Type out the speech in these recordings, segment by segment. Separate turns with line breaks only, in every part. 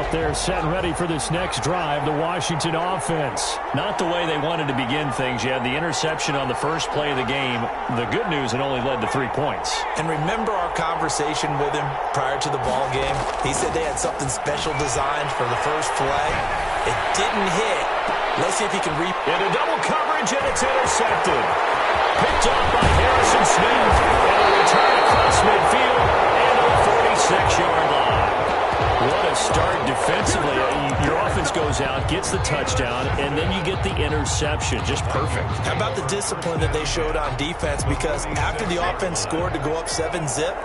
They're set and ready for this next drive, the Washington offense.
Not the way they wanted to begin things. You had the interception on the first play of the game. The good news, it only led to 3 points.
And remember our conversation with him prior to the ball game? He said they had something special designed for the first play. It didn't hit. Let's see if he can
into double coverage, and it's intercepted. Picked up by Harrison Smith. And a return across midfield and a 46-yard line. What a start defensively. Your offense goes out, gets the touchdown, and then you get the interception. Just perfect.
How about the discipline that they showed on defense? Because after the offense scored to go up 7-zip,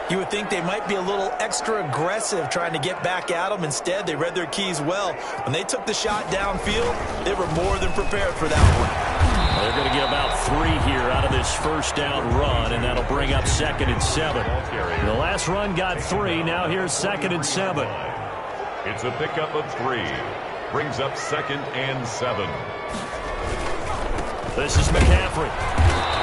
you would think they might be a little extra aggressive trying to get back at them. Instead, they read their keys well. When they took the shot downfield, they were more than prepared for that one.
They're going to get about 3 here out of this first down run, and that'll bring up 2nd and 7. The last run got 3. Now here's 2nd and 7.
It's a pickup of 3. Brings up 2nd and 7.
This is McCaffrey.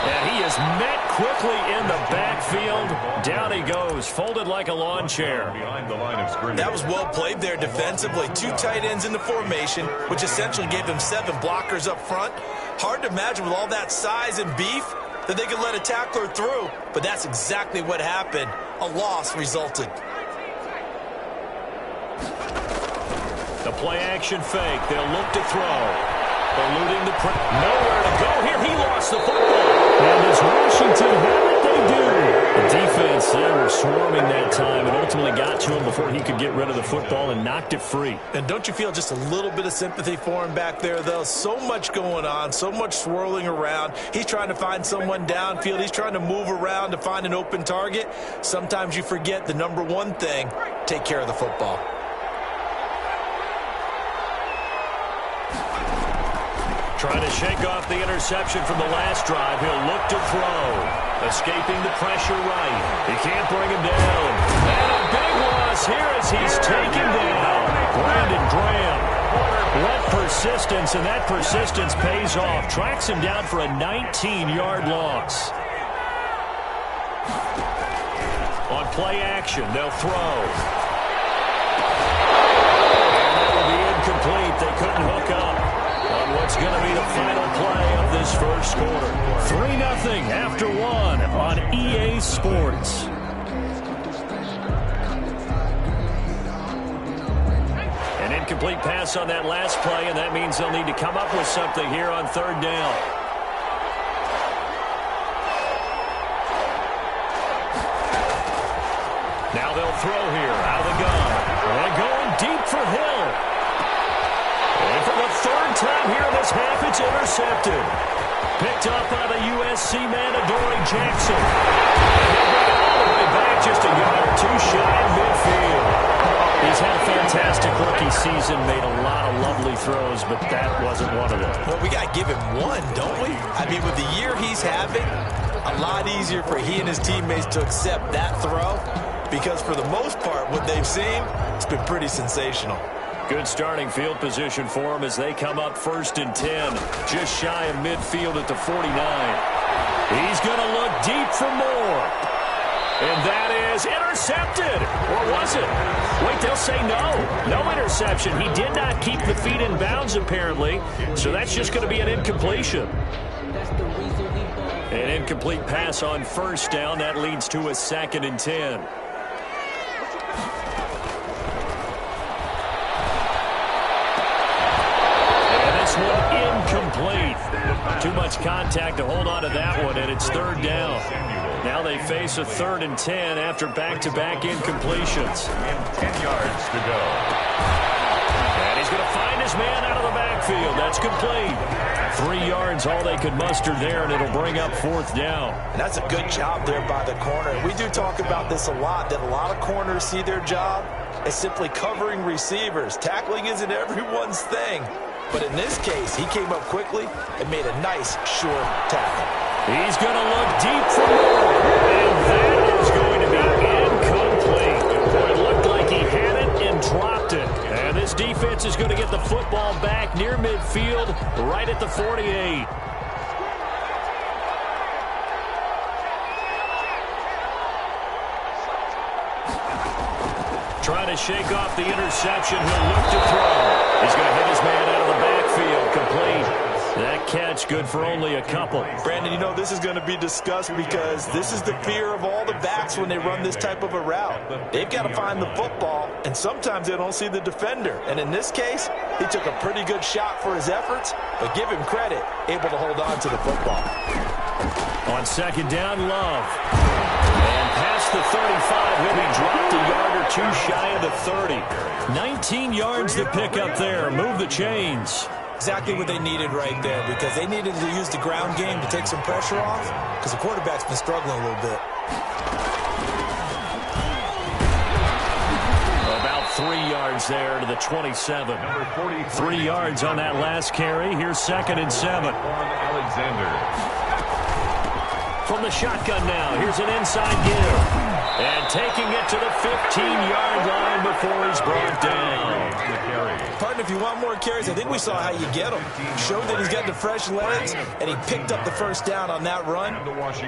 And he is met quickly in the backfield. Down he goes, folded like a lawn chair.
Behind the line of scrimmage.
That was well played there defensively. 2 tight ends in the formation, which essentially gave them 7 blockers up front. Hard to imagine with all that size and beef that they could let a tackler through, but that's exactly what happened. A loss resulted.
The play-action fake. They'll look to throw. Eluding the pressure. Nowhere to go here. He lost the football. And does Washington have it? They do. The defense, they were swarming that time and ultimately got to him before he could get rid of the football and knocked it free.
And don't you feel just a little bit of sympathy for him back there, though? So much going on, so much swirling around. He's trying to find someone downfield. He's trying to move around to find an open target. Sometimes you forget the number one thing, take care of the football.
Trying to shake off the interception from the last drive. He'll look to throw. Escaping the pressure right. He can't bring him down. And a big loss here as he's taken down. Brandon Graham. What persistence, and that persistence pays off. Tracks him down for a 19-yard loss. On play action, they'll throw. And that will be incomplete. They couldn't hook up on what's going to be the final play of this first quarter. 3-0 after 1 on EA Sports. An incomplete pass on that last play, and that means they'll need to come up with something here on 3rd down. Now they'll throw here out of the gun. And going deep for Hill. And for the 3rd time here in this half, it's intercepted. Picked up by the USC man, Adoree Jackson. And he'll bring it all the way back just a yard or 2 shy of midfield. He's had a fantastic rookie season, made a lot of lovely throws, but that wasn't one of them.
Well, we got to give him one, don't we? I mean, with the year he's having, a lot easier for he and his teammates to accept that throw, because for the most part, what they've seen, it's been pretty sensational.
Good starting field position for him as they come up 1st and 10, just shy of midfield at the 49. He's going to look deep for more. And that is intercepted. Or was it? Wait, they'll say no. No interception. He did not keep the feet in bounds, apparently. So that's just going to be an incompletion. An incomplete pass on 1st down. That leads to a 2nd and 10. Incomplete. Too much contact to hold on to that one, and it's 3rd down. Now they face a 3rd and 10 after back-to-back incompletions.
10 yards to go.
And he's going to find his man out of the backfield. That's complete. 3 yards, all they could muster there, and it'll bring up 4th down.
And that's a good job there by the corner. We do talk about this a lot, that a lot of corners see their job as simply covering receivers. Tackling isn't everyone's thing. But in this case, he came up quickly and made a nice, sure tackle.
He's going to look deep for more. And that is going to be incomplete. Boy, it looked like he had it and dropped it. And this defense is going to get the football back near midfield, right at the 48.
trying to shake off the interception. He'll look to throw. He's going to hit his man out of the backfield. Complete. That catch good for only a couple.
Brandon, you know this is going to be discussed because this is the fear of all the backs when they run this type of a route. They've got to find the football, and sometimes they don't see the defender. And in this case, he took a pretty good shot for his efforts, but give him credit, able to hold on to the football.
On second down, Love. And past the 35, he'll be dropped a yard or two shy of the 30. 19 yards to pick up there. Move the chains.
Exactly what they needed right there, because they needed to use the ground game to take some pressure off, because the quarterback's been struggling a little bit.
About 3 yards there to the 27. 3 yards on that last carry. Here's 2nd and 7.
Alexander.
From the shotgun now, here's an inside give. And taking it to the 15-yard line before he's brought down.
Partner, if you want more carries, I think we saw how you get them. Showed that he's got the fresh legs, and he picked up the first down on that run.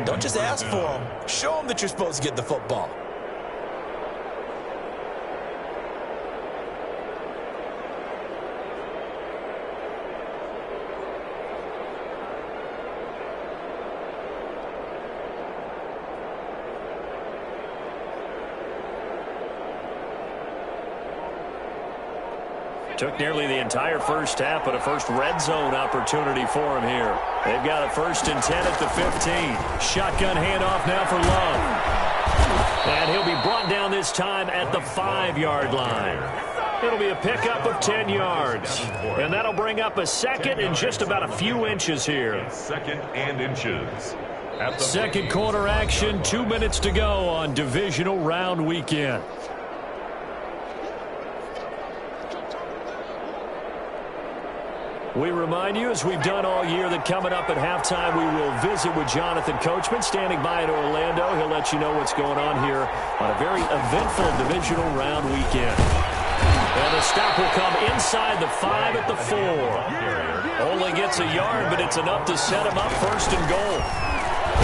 Don't just ask for them. Show them that you're supposed to get the football.
Took nearly the entire first half, but a first red zone opportunity for him here. They've got a 1st and 10 at the 15. Shotgun handoff now for Love. And he'll be brought down this time at the 5-yard line. It'll be a pickup of 10 yards. And that'll bring up a 2nd and just about a few inches here.
2nd and inches.
Second quarter action, 2 minutes to go on divisional round weekend. We remind you, as we've done all year, that coming up at halftime, we will visit with Jonathan Coachman, standing by in Orlando. He'll let you know what's going on here on a very eventful divisional round weekend. And the stop will come inside the 5 at the 4. Only gets a yard, but it's enough to set him up 1st and goal.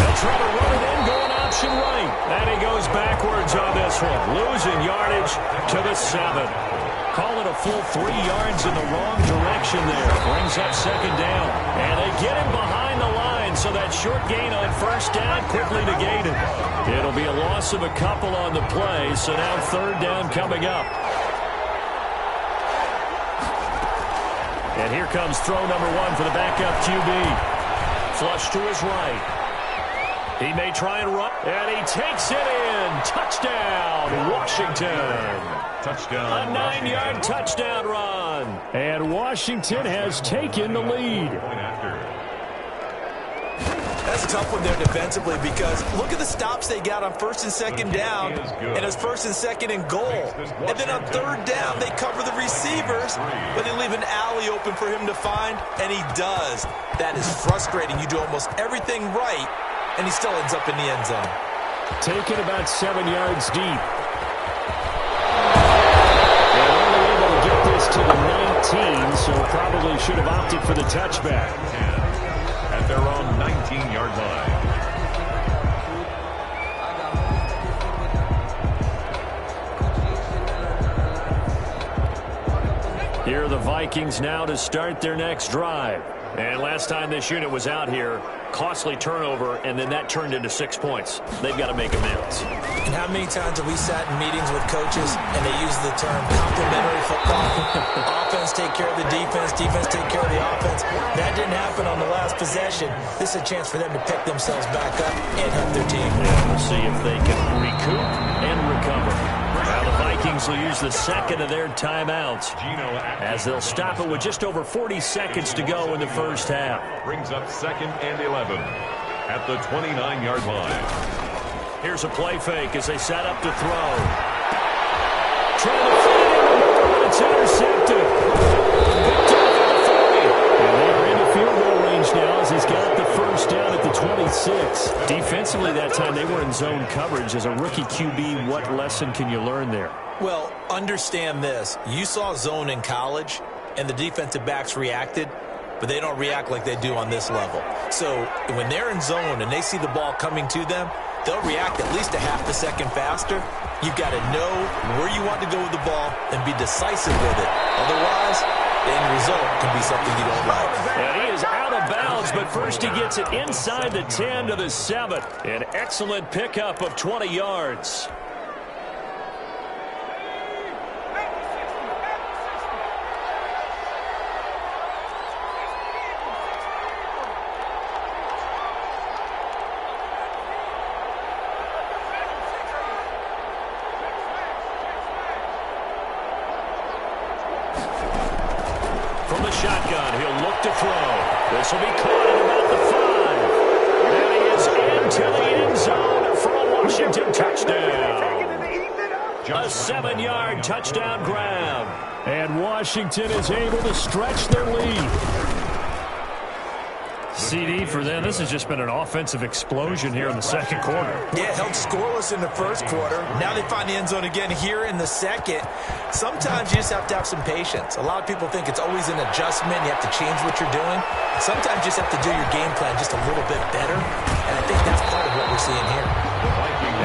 They'll try to run it in, going option right. And he goes backwards on this one, losing yardage to the 7. Call it a full 3 yards in the wrong direction there. Brings up 2nd down. And they get him behind the line, so that short gain on 1st down quickly negated. It'll be a loss of a couple on the play, so now 3rd down coming up. And here comes throw number 1 for the backup QB. Flush to his right. He may try and run, and he takes it in. Touchdown, Washington.
Touchdown.
A 9-yard touchdown run. And Washington has taken the lead.
That's a tough one there defensively, because look at the stops they got on 1st and 2nd down, and it's 1st and 2nd and goal. And then on 3rd down, they cover the receivers, but they leave an alley open for him to find, and he does. That is frustrating. You do almost everything right, and he still ends up in the end zone.
Taken about 7 yards deep. To the 19, so probably should have opted for the touchback.
At their own 19-yard line.
Here are the Vikings now to start their next drive. And last time this unit was out here, costly turnover, and then that turned into 6 points. They've got to make amends.
And how many times have we sat in meetings with coaches and they use the term complementary football? Offense take care of the defense, defense take care of the offense. That didn't happen on the last possession. This is a chance for them to pick themselves back up and help their team.
Yeah, we'll see if they can recoup and recover. Now the Vikings will use the 2nd of their timeouts as they'll stop it with just over 40 seconds to go in the first half.
Brings up 2nd and 11 at the 29-yard line.
Here's a play fake as they set up to throw. Trying to find him, it's intercepted. Picked off at the 40. And they are in the field goal range now as he's got the 1st down at the 26. Defensively that time, they were in zone coverage. As a rookie QB, what lesson can you learn there?
Well, understand this. You saw zone in college, and the defensive backs reacted. but they don't react like they do on this level. So when they're in zone and they see the ball coming to them, they'll react at least a half a second faster. You've got to know where you want to go with the ball and be decisive with it. Otherwise, the end result can be something you don't like.
And he is out of bounds, but first he gets it inside the 10 to the 7. An excellent pickup of 20 yards. From the shotgun, he'll look to throw. This will be caught at about the 5. And he is into the end zone for a Washington touchdown. A 7-yard touchdown grab. And Washington is able to stretch their lead. CD for them. This has just been an offensive explosion here in the second quarter.
Yeah, held scoreless in the first quarter. Now they find the end zone again here in the second. Sometimes you just have to have some patience. A lot of people think it's always an adjustment. You have to change what you're doing. Sometimes you just have to do your game plan just a little bit better. And I think that's part of what we're seeing here.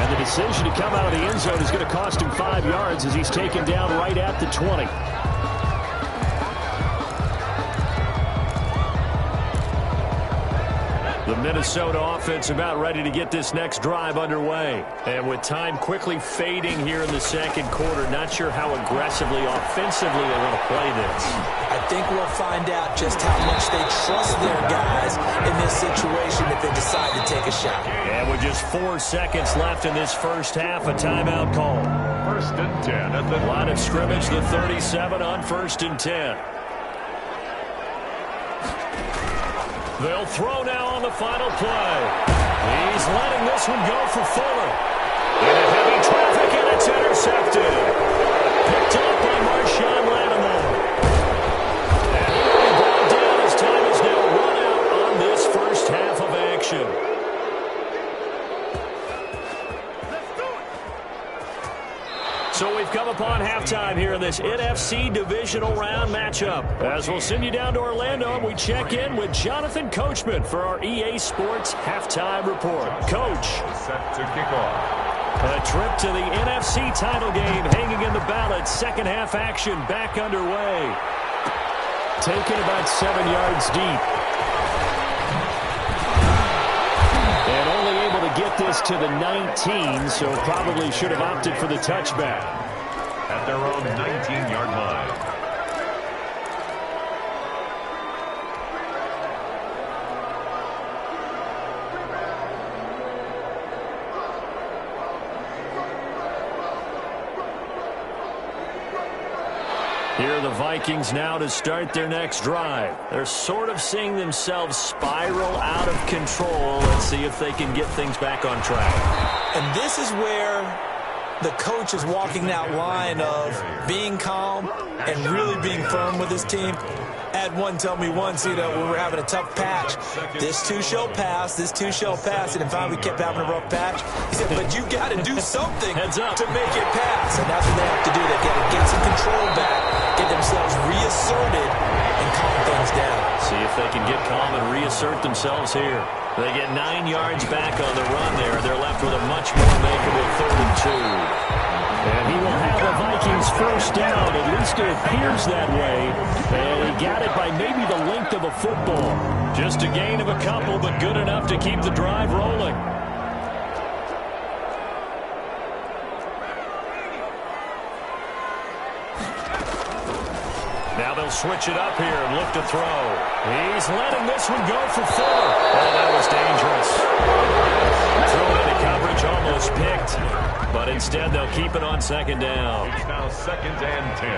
And the decision to come out of the end zone is going to cost him 5 yards as he's taken down right at the 20. The Minnesota offense about ready to get this next drive underway. And with time quickly fading here in the second quarter, not sure how aggressively, offensively they want to play this.
I think we'll find out just how much they trust their guys in this situation if they decide to take a shot.
And with just 4 seconds left in this first half, a timeout call.
1st and 10 at the
Line of scrimmage, the 37 on 1st and 10. They'll throw now on the final play. He's letting this one go for Fuller. Into heavy traffic, and it's intercepted. Picked up by Marshawn Lattimore. And he will be brought down as time is now run out on this first half of action. So we've come upon halftime here in this NFC divisional round matchup. As we'll send you down to Orlando, and we check in with Jonathan Coachman for our EA Sports halftime report. Coach.
set to kick off.
A trip to the NFC title game hanging in the balance. Second half action back underway. Taken about 7 yards deep. And only able to get this to the 19, so probably should have opted for the touchback.
At their own 19-yard line.
Here are the Vikings now to start their next drive. They're sort of seeing themselves spiral out of control. Let's see if they can get things back on track.
And this is where the coach is walking that line of being calm and really being firm with his team. Had one tell me once, when we're having a tough patch, this too shall pass, this too shall pass, and in fact we kept having a rough patch. He said, but you got to do something to make it pass, and that's what they have to do. They've got to get some control back, get themselves reasserted, and calm things down.
See if they can get calm and reassert themselves here. They get 9 yards back on the run there. They're left with a much more makeable 3rd and 2. And he will have the Vikings first down. At least it appears that way. And he got it by maybe the length of a football. Just a gain of a couple, but good enough to keep the drive rolling. Now they'll switch it up here and look to throw. He's letting this one go for Fuller. Oh, that was dangerous. Thrown into coverage, almost picked. But instead, they'll keep it on 2nd down.
It's now 2nd and 10.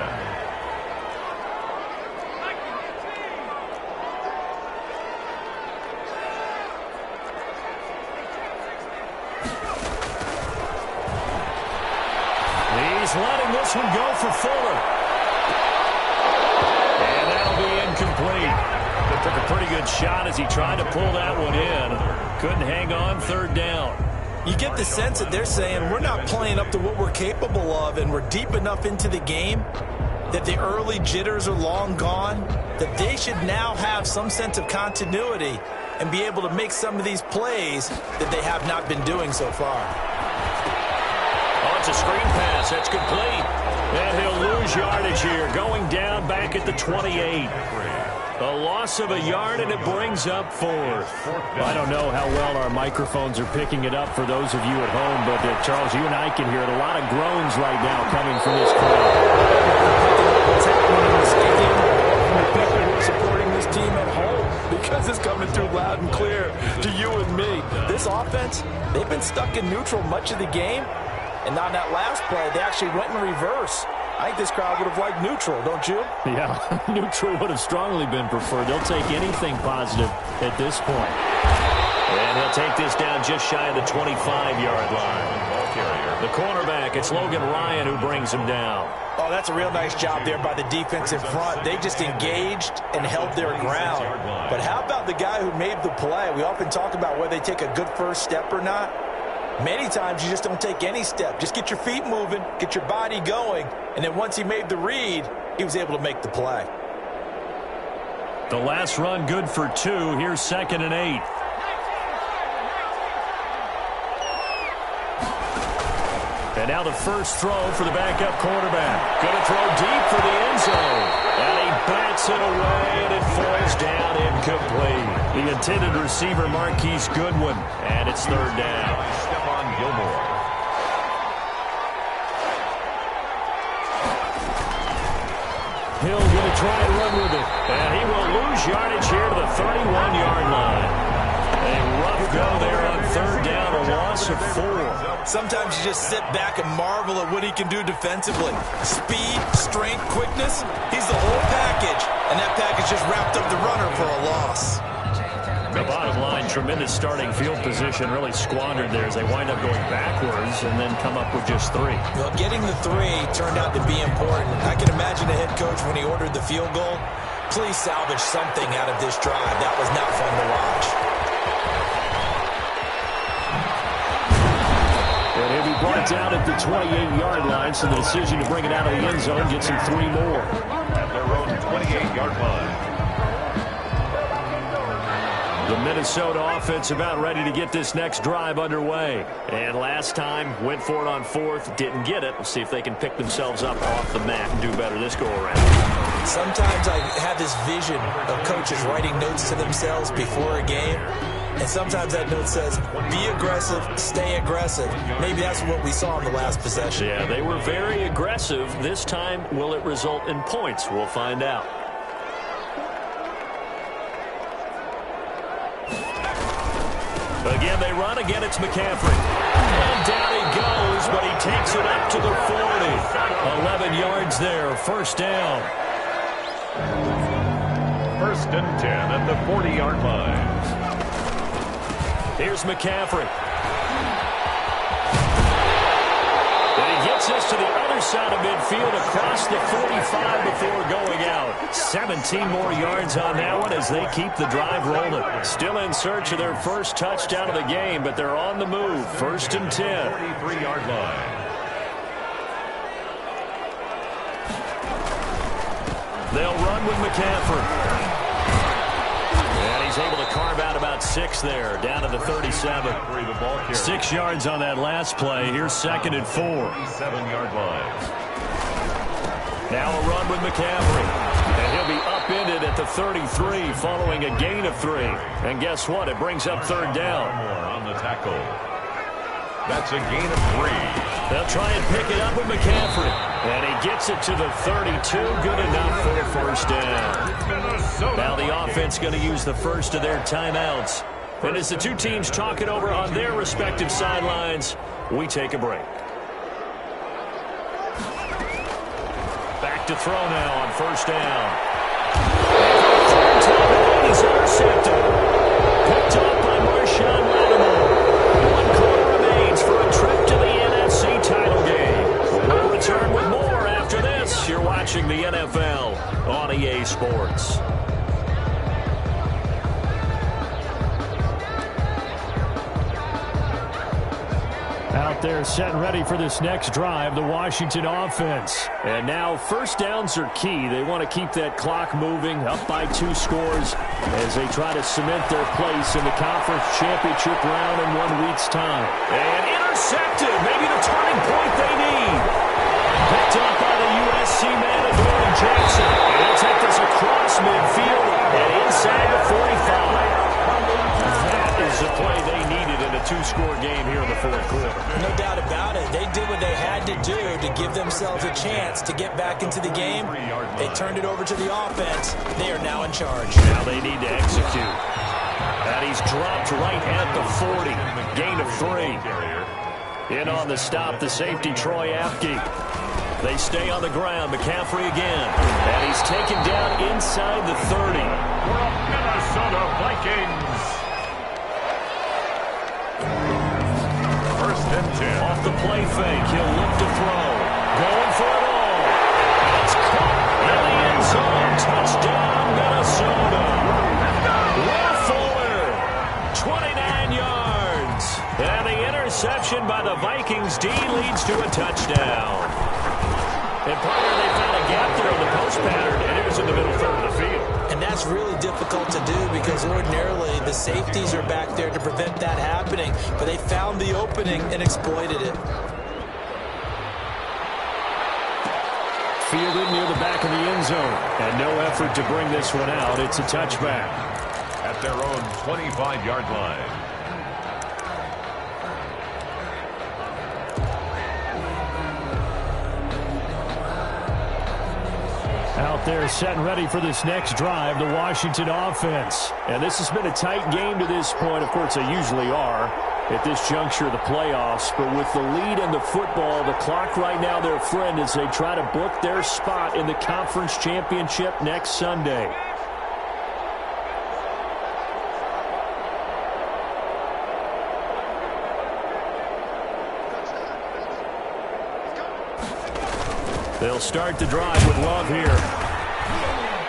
He's letting this one go for Fuller. And that'll be incomplete. But took a pretty good shot as he tried to pull that one in. Couldn't hang on, 3rd down.
You get the sense that they're saying we're not playing up to what we're capable of, and we're deep enough into the game that the early jitters are long gone, that they should now have some sense of continuity and be able to make some of these plays that they have not been doing so far.
Oh, it's a screen pass. That's complete. And he'll lose yardage here, going down back at the 28. A loss of a yard, and it brings up fourth. I don't know how well our microphones are picking it up for those of you at home, but Charles, you and I can hear it. A lot of groans right now coming from this crowd.
What's happening in the stadium from the people who are supporting this team at home, because it's coming through loud and clear to you and me. This offense, they've been stuck in neutral much of the game, and on that last play, they actually went in reverse. I think this crowd would have liked neutral, don't you?
Yeah, neutral would have strongly been preferred. They'll take anything positive at this point. And he'll take this down just shy of the 25-yard line. The cornerback, it's Logan Ryan who brings him down.
Oh, that's a real nice job there by the defense in front. They just engaged and held their ground. But how about the guy who made the play? We often talk about whether they take a good first step or not. Many times you just don't take any step. Just get your feet moving, get your body going, and then once he made the read, he was able to make the play.
The last run good for 2. Here's 2nd and 8. And now the first throw for the backup quarterback. Going to throw deep for the end zone. And he bats it away, and it falls down incomplete. The intended receiver, Marquise Goodwin. And it's 3rd down.
Stephon Gilmore.
Hill going to try and run with it. And he will lose yardage here to the 31-yard line. A rough go there on 3rd down, a loss of 4.
Sometimes you just sit back and marvel at what he can do defensively. Speed, strength, quickness, he's the whole package. And that package just wrapped up the runner for a loss.
The bottom line, tremendous starting field position, really squandered there as they wind up going backwards and then come up with just 3.
Well, getting the 3 turned out to be important. I can imagine the head coach when he ordered the field goal. Please salvage something out of this drive. That was not fun to watch.
And he'll be brought down at the 28-yard line, so the decision to bring it out of the end zone gets him 3 more.
At their own 28-yard line.
The Minnesota offense about ready to get this next drive underway. And last time, went for it on 4th, didn't get it. We'll see if they can pick themselves up off the mat and do better this go-around.
Sometimes I have this vision of coaches writing notes to themselves before a game. And sometimes that note says, be aggressive, stay aggressive. Maybe that's what we saw in the last possession.
Yeah, they were very aggressive. This time, will it result in points? We'll find out. Again, they run. Again, it's McCaffrey. And down he goes, but he takes it up to the 40. 11 yards there. 1st down.
1st and 10 at the 40-yard line.
Here's McCaffrey. And he gets us to the other side of midfield across the 45 before going out. 17 more yards on that one as they keep the drive rolling. Still in search of their first touchdown of the game, but they're on the move. 1st and 10.
43-yard line.
They'll run with McCaffrey. And he's able to carve out about 6 there, down to the 37. 6 yards on that last play. Here's 2nd and 4.
7-yard line.
Now a run with McCaffrey. And he'll be upended at the 33 following a gain of 3. And guess what? It brings up 3rd down.
More on the tackle. That's a gain of 3.
They'll try and pick it up with McCaffrey. And he gets it to the 32. Good enough for a 1st down. Now the offense going to use the first of their timeouts. And as the two teams talk it over on their respective sidelines, we take a break. Back to throw now on 1st down. He's intercepted. Picked up by Marshawn Lattimore. 1 quarter remains for a trip to the NFC title game. We'll return with more after this. You're watching the NFL on EA Sports. Out there set and ready for this next drive, the Washington offense. And now first downs are key. They want to keep that clock moving, up by 2 scores as they try to cement their place in the conference championship round in 1 week's time.
And intercepted, maybe the turning point they need. Picked up by the USC man, Adoree Jackson. And he'll take this across midfield and inside the 45. That is the play they needed in a 2-score game here in the 4th quarter.
No doubt about it. They did what they had to do to give themselves a chance to get back into the game. They turned it over to the offense. They are now in charge.
Now they need to execute. And he's dropped right at the 40. Gain of 3. In on the stop, the safety, Troy Apke. They stay on the ground. McCaffrey again. And he's taken down inside the 30.
Minnesota Vikings. First and 10.
Off the play fake, he'll look to throw. Going for it all. It's caught in the end zone. Touchdown, Minnesota. Will Fuller, 29 yards. And the interception by the Vikings D leads to a touchdown. And partner, they found a gap there on the post pattern, and it was in the middle third of the field.
And that's really difficult to do because ordinarily the safeties are back there to prevent that happening. But they found the opening and exploited it.
Fielded near the back of the end zone. And no effort to bring this one out. It's a touchback.
At their own 25-yard line.
Out there set and ready for this next drive, the Washington offense. And this has been a tight game to this point. Of course, they usually are at this juncture of the playoffs. But with the lead in the football, the clock right now their friend as they try to book their spot in the conference championship next Sunday. They'll start the drive with Love here.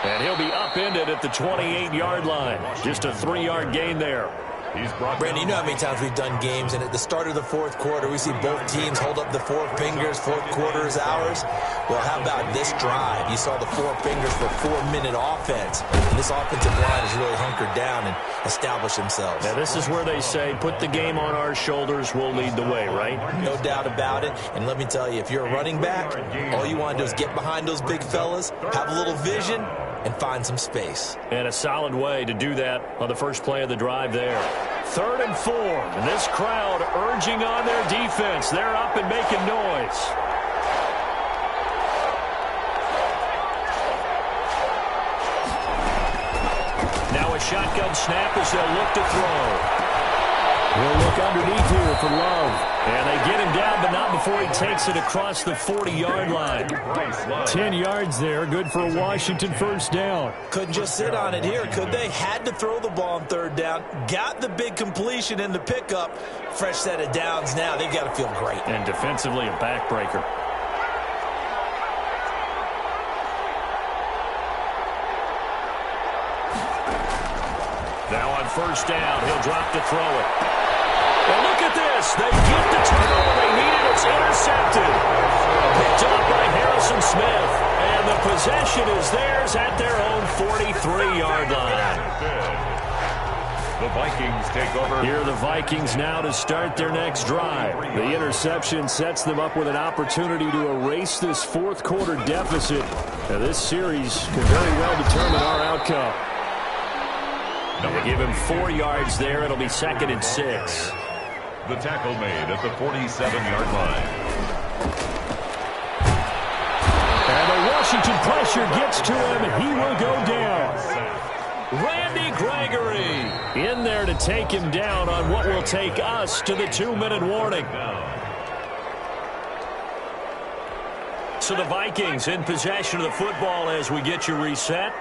And he'll be upended at the 28-yard line. Just a 3-yard gain there.
Brandon, you know how many times we've done games, and at the start of the 4th quarter, we see both teams hold up the 4 fingers, 4th quarter is ours. Well, how about this drive? You saw the 4 fingers for 4-minute offense. And this offensive line has really hunkered down and established themselves.
Now, this is where they say, put the game on our shoulders, we'll lead the way, right?
No doubt about it. And let me tell you, if you're a running back, all you want to do is get behind those big fellas, have a little vision, and find some space.
And a solid way to do that on the first play of the drive there. 3rd and 4. And this crowd urging on their defense. They're up and making noise. Now a shotgun snap as they'll look to throw. We'll look underneath here for Love. And they get him down, but not before he takes it across the 40-yard line.
10 yards there, good for a Washington first down.
Couldn't just sit on it here, could they? Had to throw the ball on 3rd down. Got the big completion in the pickup. Fresh set of downs now. They've got to feel great.
And defensively, a backbreaker. Now on first down, he'll drop to throw it. And look at this. They get the turnover they needed. It's intercepted. Picked up by Harrison Smith. And the possession is theirs at their own 43-yard line.
The Vikings take over.
Here are the Vikings now to start their next drive. The interception sets them up with an opportunity to erase this 4th quarter deficit. Now this series could very well determine our outcome. They give him 4 yards there. It'll be 2nd and 6.
The tackle made at the 47-yard line.
And the Washington pressure gets to him. He will go down.
Randy Gregory in there to take him down on what will take us to the 2-minute warning. So the Vikings in possession of the football as we get you reset.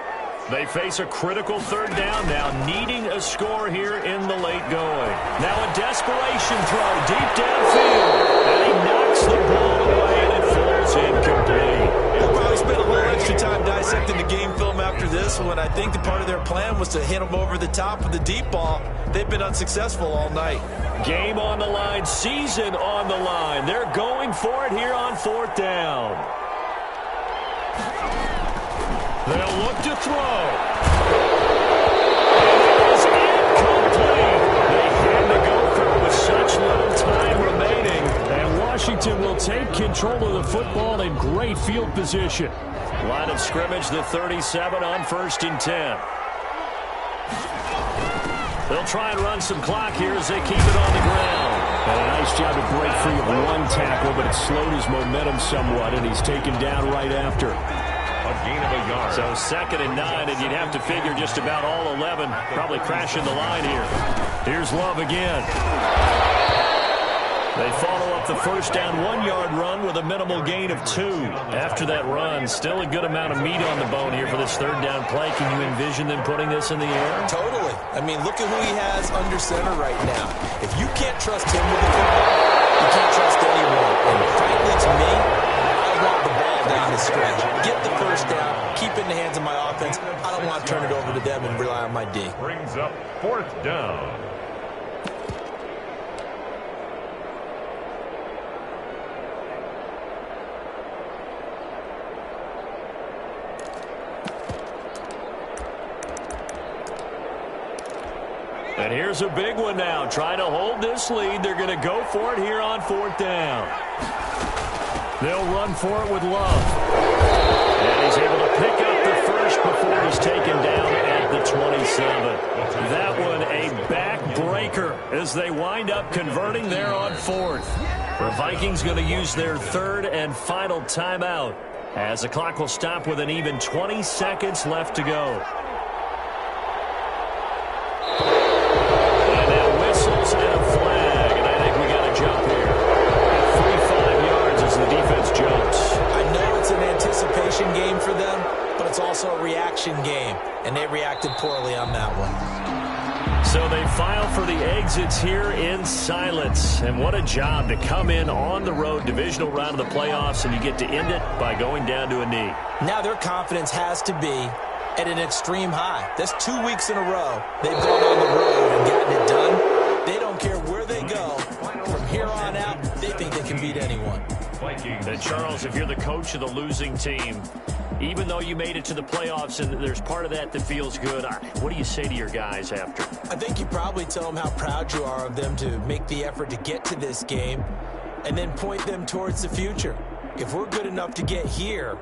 They face a critical 3rd down now, needing a score here in the late going. Now a desperation throw deep downfield. And he knocks the ball away, and it falls
is incomplete.
They'll probably spend a little extra time dissecting the game film after this one. I think the part of their plan was to hit them over the top with the deep ball. They've been unsuccessful all night.
Game on the line, season on the line. They're going for it here on 4th down. They'll look to throw. It is incomplete. They had to go through with such little time remaining. And Washington will take control of the football in great field position. Line of scrimmage, the 37 on 1st and 10. They'll try and run some clock here as they keep it on the ground. And a nice job to break free of one tackle, but it slowed his momentum somewhat, and he's taken down right after.
A gain of a yard.
So 2nd and 9, and you'd have to figure just about all 11 probably crashing the line here. Here's Love again. They follow up the 1st down 1-yard run with a minimal gain of 2. After that run, still a good amount of meat on the bone here for this 3rd down play. Can you envision them putting this in the air?
Totally. I mean, look at who he has under center right now. If you can't trust him with the football, you can't trust anyone. And frankly, to me, I want the ball down the stretch. Get the 1st down, keep it in the hands of my offense. I don't want to turn it over to them and rely on my D.
Brings up 4th down.
And here's a big one now. Trying to hold this lead. They're going to go for it here on 4th down. They'll run for it with Love. And he's able to pick up the first before he's taken down at the 27. That one a backbreaker as they wind up converting there on 4th. The Vikings going to use their 3rd and final timeout as the clock will stop with an even 20 seconds left to go.
Game for them, but it's also a reaction game, and they reacted poorly on that one.
So they file for the exits here in silence, and what a job to come in on the road, divisional round of the playoffs, and you get to end it by going down to a knee.
Now their confidence has to be at an extreme high. That's 2 weeks in a row they've gone on the road and gotten it done. They don't care where they go. From here on out, they think they can beat anyone.
And Charles, if you're the coach of the losing team, even though you made it to the playoffs and there's part of that that feels good, what do you say to your guys after?
I think you probably tell them how proud you are of them to make the effort to get to this game and then point them towards the future. If we're good enough to get here,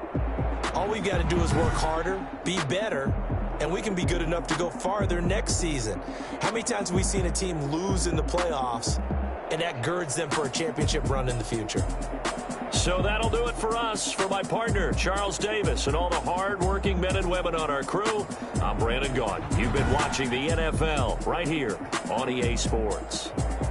all we've got to do is work harder, be better, and we can be good enough to go farther next season. How many times have we seen a team lose in the playoffs, and that girds them for a championship run in the future?
So that'll do it for us. For my partner, Charles Davis, and all the hard-working men and women on our crew, I'm Brandon Gaudin. You've been watching the NFL right here on EA Sports.